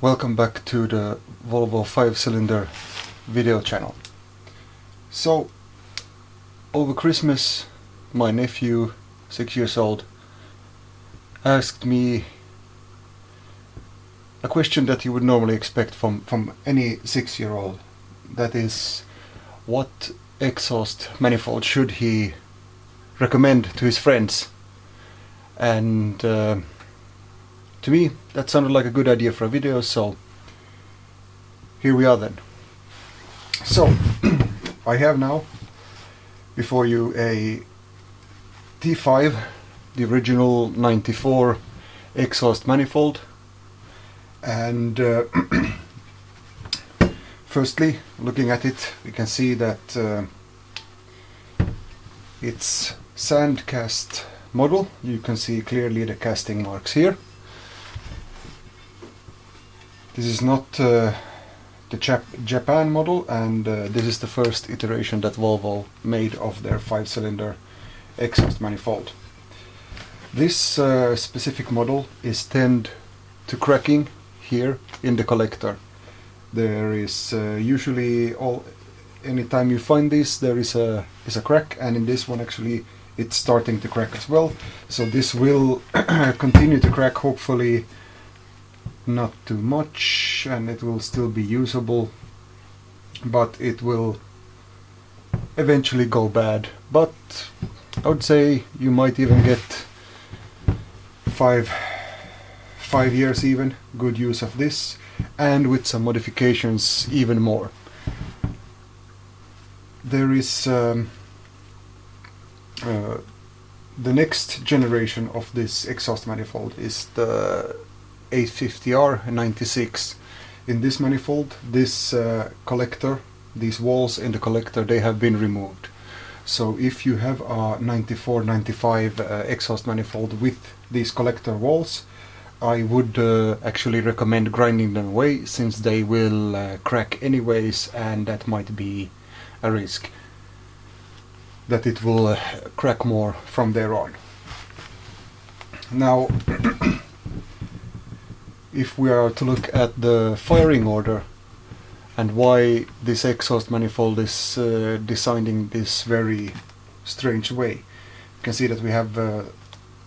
Welcome back to the Volvo 5-cylinder video channel. So, over Christmas my nephew, 6 years old, asked me a question that you would normally expect from any 6-year-old. That is, what exhaust manifold should he recommend to his friends? And to me that sounded like a good idea for a video, so here we are then. So I have now before you a T5, the original 94 exhaust manifold, and firstly, looking at it, we can see that it's sand cast model. You can see clearly the casting marks here. This is not the Japan model, and this is the first iteration that Volvo made of their 5-cylinder exhaust manifold. This specific model is tend to cracking here in the collector. There is usually anytime you find this, there is a crack, and in this one actually it's starting to crack as well. So this will continue to crack, hopefully not too much, and it will still be usable, but it will eventually go bad. But I would say you might even get 5 years even good use of this, and with some modifications even more. There is the next generation of this exhaust manifold is the 850R 96. In this manifold, this collector, these walls in the collector, they have been removed. So if you have a 94-95 exhaust manifold with these collector walls, I would actually recommend grinding them away, since they will crack anyways, and that might be a risk that it will crack more from there on. Now if we are to look at the firing order and why this exhaust manifold is designed in this very strange way, you can see that we have the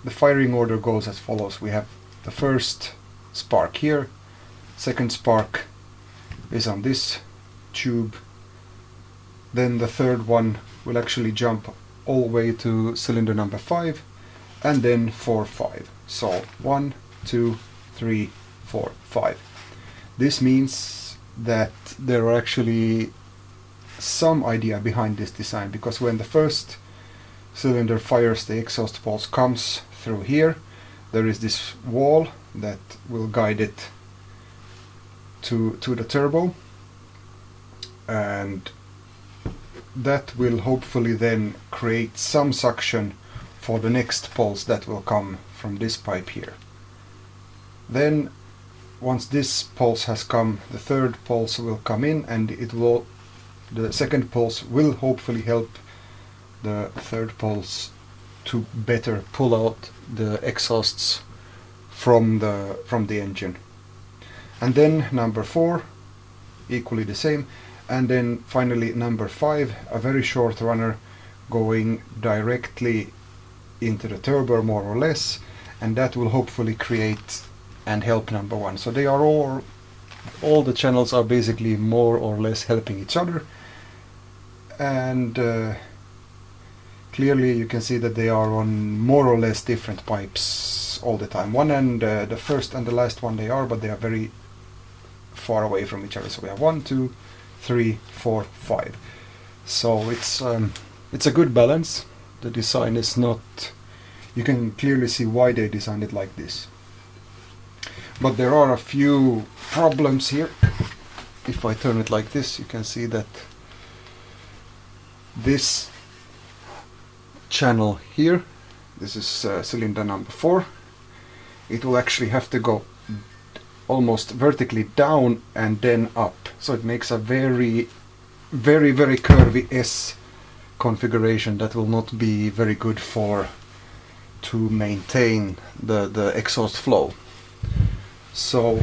firing order goes as follows. We have the first spark here, second spark is on this tube, then the third one will actually jump all the way to cylinder number 5, and then 4, 5. So 1, 2, 3, 4, 5. This means that there are actually some idea behind this design, because when the first cylinder fires, the exhaust pulse comes through here. There is this wall that will guide it to the turbo, and that will hopefully then create some suction for the next pulse that will come from this pipe here. Then once this pulse has come, the third pulse will come in, and the second pulse will hopefully help the third pulse to better pull out the exhausts from the engine. And then number 4, equally the same, and then finally number 5, a very short runner going directly into the turbo more or less, and that will hopefully create and help number 1. So they are all the channels are basically more or less helping each other, and clearly you can see that they are on more or less different pipes all the time. One and the first and the last one they are, but they are very far away from each other. So we have 1, 2, 3, 4, 5. So it's a good balance. The design is not, you can clearly see why they designed it like this. But there are a few problems here. If I turn it like this, you can see that this channel here, this is cylinder number 4, it will actually have to go almost vertically down and then up. So it makes a very curvy S configuration that will not be very good to maintain the exhaust flow. So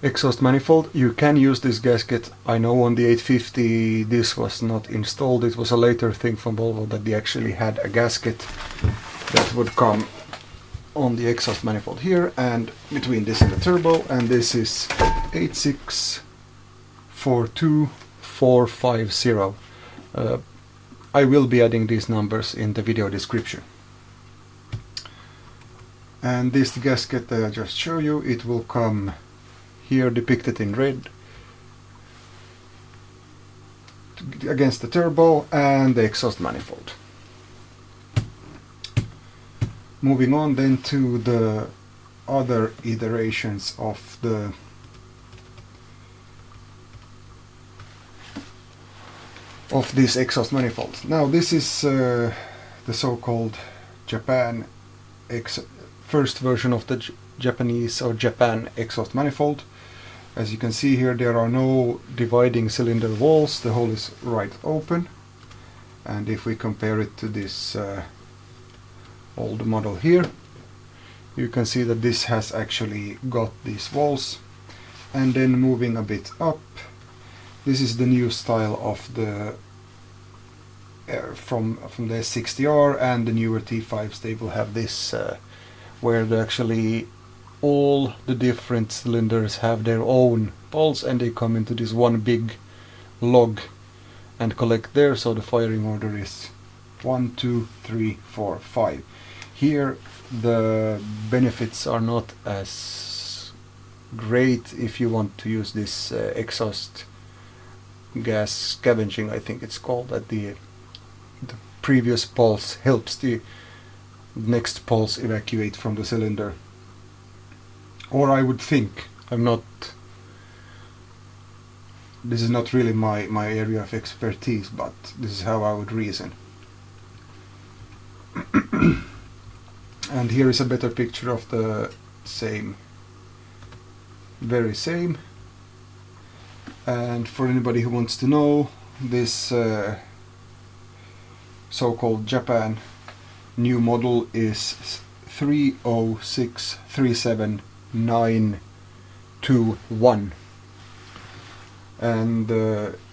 exhaust manifold. You can use this gasket. I know on the 850 this was not installed. It was a later thing from Volvo that they actually had a gasket that would come on the exhaust manifold here and between this and the turbo, and this is 8642450. I will be adding these numbers in the video description. And this gasket that I just showed you, it will come here depicted in red against the turbo and the exhaust manifold. Moving on then to the other iterations of this exhaust manifold. Now this is the so-called first version of the Japanese or Japan exhaust manifold. As you can see here, there are no dividing cylinder walls, the hole is right open, and if we compare it to this old model here, you can see that this has actually got these walls. And then moving a bit up, this is the new style of the from the S60R and the newer T5s. They will have this where actually all the different cylinders have their own poles and they come into this one big log and collect there, so the firing order is 1, 2, 3, 4, 5. Here the benefits are not as great if you want to use this exhaust gas scavenging, I think it's called, that the previous pulse helps the next pulse evacuate from the cylinder. Or I would think, this is not really my area of expertise, but this is how I would reason. And here is a better picture of the very same. And for anybody who wants to know, this so-called Japan new model is 3063791, and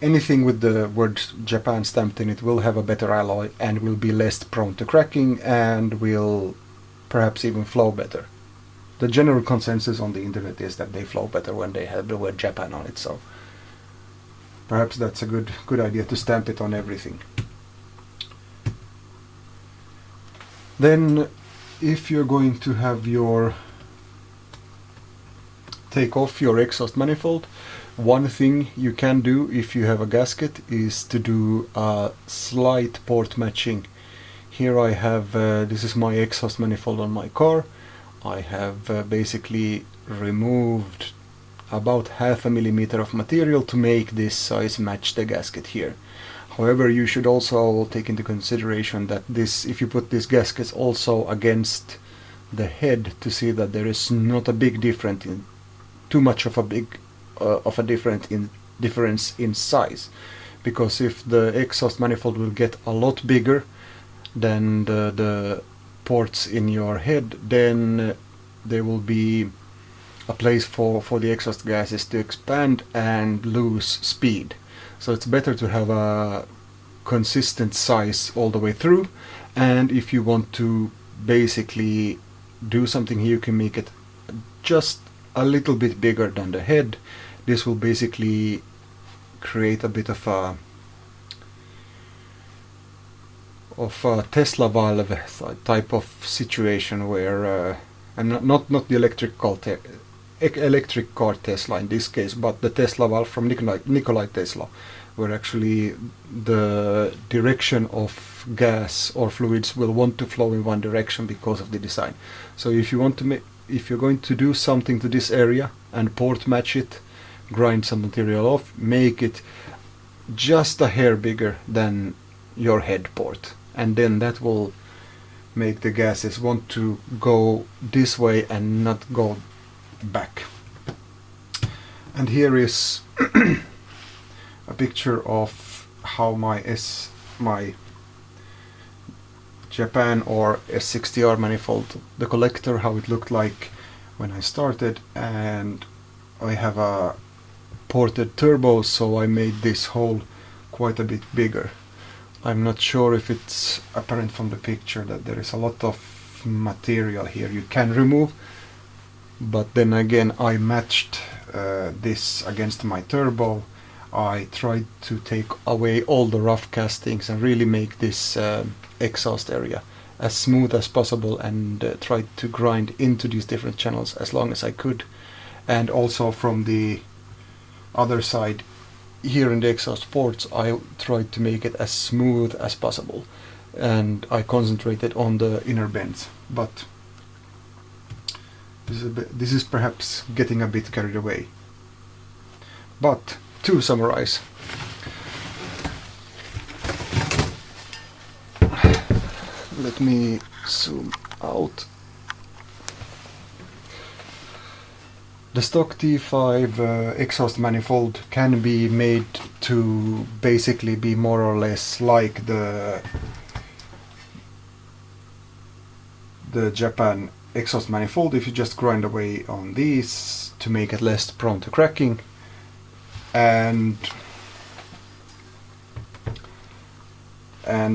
anything with the word Japan stamped in it will have a better alloy and will be less prone to cracking and will perhaps even flow better. The general consensus on the internet is that they flow better when they have the word Japan on it, so perhaps that's a good idea to stamp it on everything. Then if you're going to have take off your exhaust manifold, one thing you can do if you have a gasket is to do a slight port matching. Here I have, this is my exhaust manifold on my car. I have basically removed about 0.5 millimeter of material to make this size match the gasket here. However, you should also take into consideration that if you put this gasket also against the head to see that there is not a big difference in too much of a difference in size, because if the exhaust manifold will get a lot bigger than the ports in your head, then there will be a place for the exhaust gases to expand and lose speed. So it's better to have a consistent size all the way through, and if you want to basically do something here, you can make it just a little bit bigger than the head. This will basically create a bit of a Tesla valve type of situation where and not the electric car Tesla in this case, but the Tesla valve from Nikola Tesla, where actually the direction of gas or fluids will want to flow in one direction because of the design. So if you want to if you're going to do something to this area and port match it, grind some material off, make it just a hair bigger than your head port, and then that will make the gases want to go this way and not go back. And here is a picture of how my Japan or S60R manifold, the collector, how it looked like when I started, and I have a ported turbo, so I made this hole quite a bit bigger. I'm not sure if it's apparent from the picture that there is a lot of material here you can remove, but then again I matched this against my turbo. I tried to take away all the rough castings and really make this exhaust area as smooth as possible, and tried to grind into these different channels as long as I could. And also from the other side here in the exhaust ports, I tried to make it as smooth as possible, and I concentrated on the inner bends. But this is perhaps getting a bit carried away. But to summarize, let me zoom out. The stock T5 exhaust manifold can be made to basically be more or less like the Japan exhaust manifold if you just grind away on these to make it less prone to cracking. And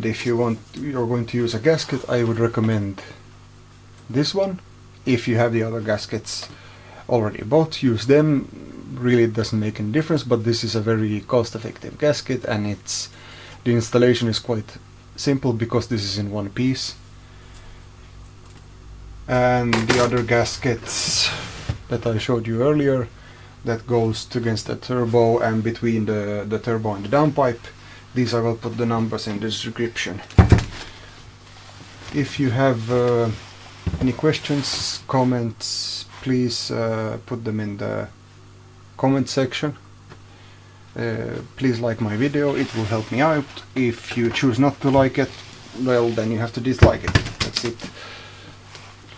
if you're going to use a gasket, I would recommend this one. If you have the other gaskets already bought, use them. Really, it doesn't make any difference, but this is a very cost-effective gasket, and the installation is quite simple because this is in one piece. And the other gaskets that I showed you earlier, that goes against the turbo and between the turbo and the downpipe. These I will put the numbers in the description. If you have any questions, comments, please put them in the comment section. Please like my video, it will help me out. If you choose not to like it, well, then you have to dislike it. That's it.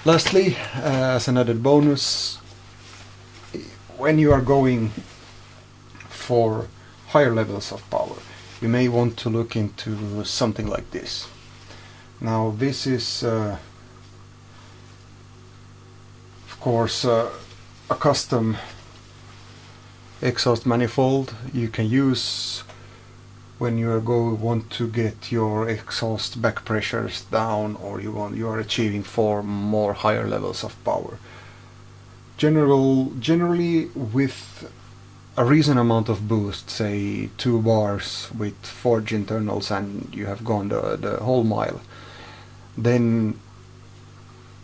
Lastly, as an added bonus, when you are going for higher levels of power, you may want to look into something like this. Now this is of course a custom exhaust manifold you can use when you want to get your exhaust back pressures down, or you are achieving for more higher levels of power. Generally with a reasonable amount of boost, say 2 bars with forge internals, and you have gone the whole mile, then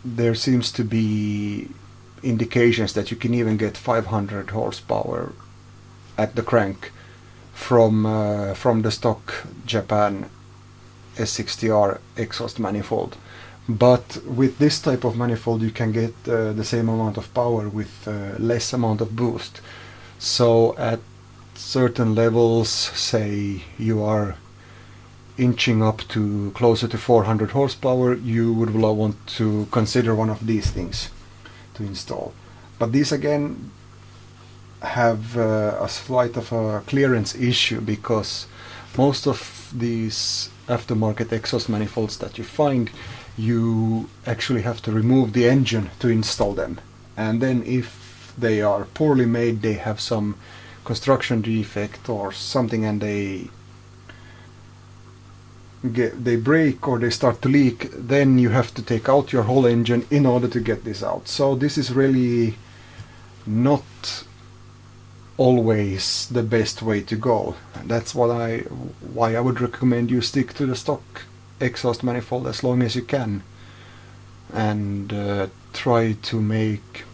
there seems to be indications that you can even get 500 horsepower at the crank from the stock Japan S60R exhaust manifold. But with this type of manifold you can get the same amount of power with less amount of boost. So at certain levels, say you are inching up to closer to 400 horsepower, you would want to consider one of these things to install. But these again have a slight of a clearance issue, because most of these aftermarket exhaust manifolds that you find, you actually have to remove the engine to install them, and then if they are poorly made, they have some construction defect or something, and they break or they start to leak, then you have to take out your whole engine in order to get this out. So this is really not always the best way to go. That's why I would recommend you stick to the stock exhaust manifold as long as you can, and try to make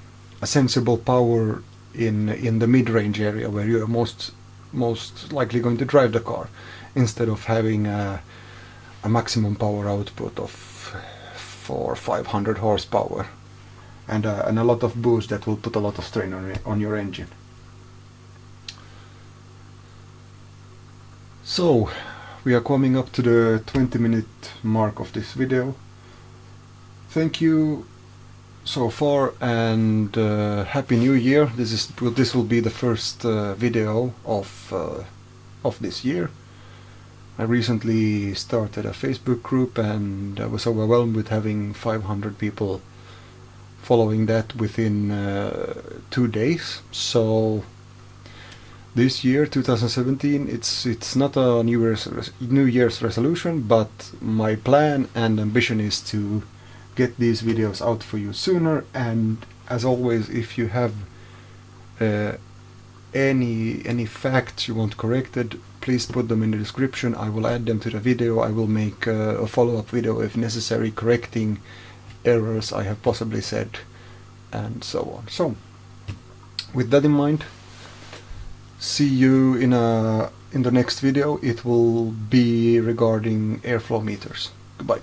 a sensible power in the mid-range area where you are most likely going to drive the car, instead of having a maximum power output of 500 horsepower and a lot of boost that will put a lot of strain on your engine. So we are coming up to the 20-minute mark of this video. Thank you so far, and Happy New Year. This will be the first video of this year. I recently started a Facebook group, and I was overwhelmed with having 500 people following that within 2 days. So this year, 2017, it's not a New Year's resolution, but my plan and ambition is to get these videos out for you sooner. And as always, if you have any facts you want corrected, please put them in the description. I will add them to the video. I will make a follow-up video if necessary, correcting errors I have possibly said, and so on. So with that in mind, see you in the next video. It will be regarding airflow meters. Goodbye.